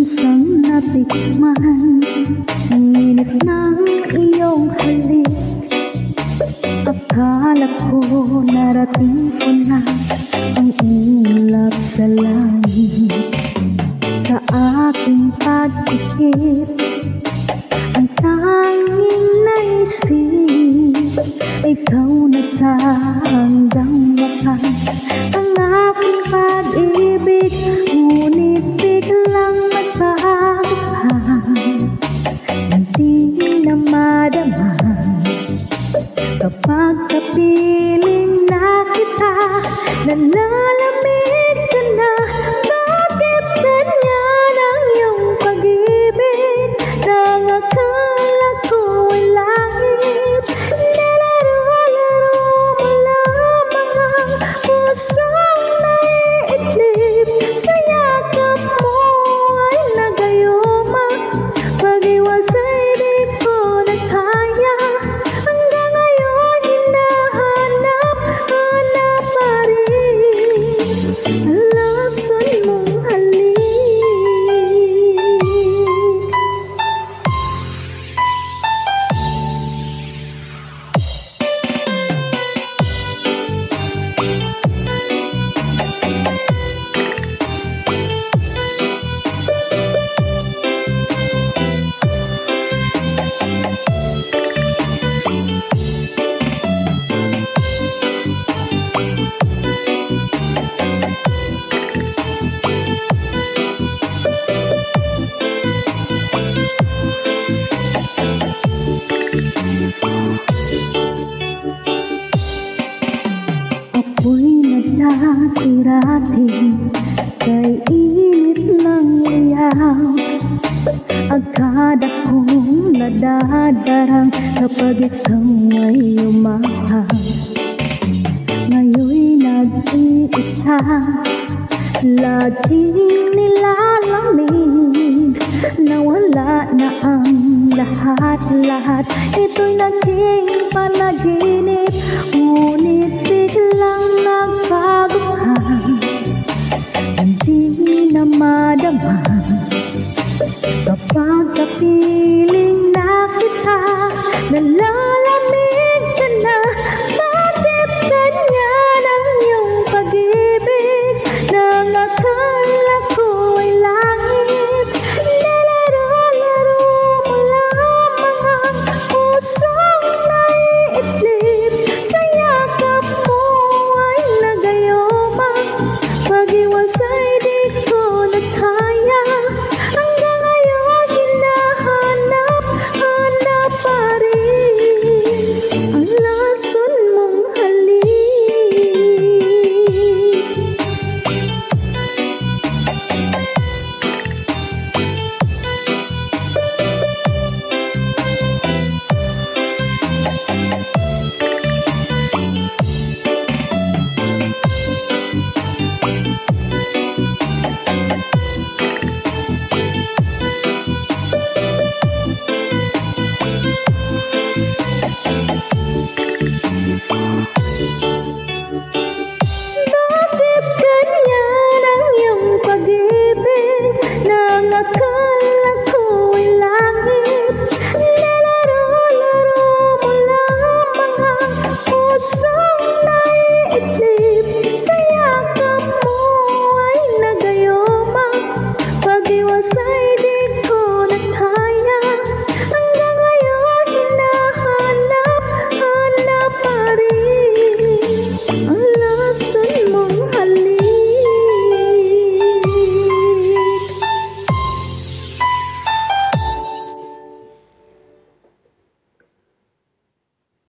minsang natikman ang init ng iyong halik. Akala ko narating ko na ang ulap sa langit. Sa aking pag-ikit, ang tanging naisip, ikaw na sa hanggang wakas ang aking pag-ibig. Ngunit biglang magbabago, hindi na madama kapag kapiling na kita. Nalalamig ka na, bakit ganyan ang iyong pag-ibig? Nang akala ko ay langit, nilalaro-laro mo lamang ang pusong naiidlip. Sa yakap mo ay nagayuma, pag-iwas ay di ko na kaya. Hanggang ngayon hinahanap-hanap pa rin ang lason mong halik. Ako'y nadati-rati kay init ng liyaw. Agad akong nadadarang kapag ikaw ay umahang. Ngayon'y nag-iisa, laging nilalamig. Nawala na ang lahat-lahat, ito'y naging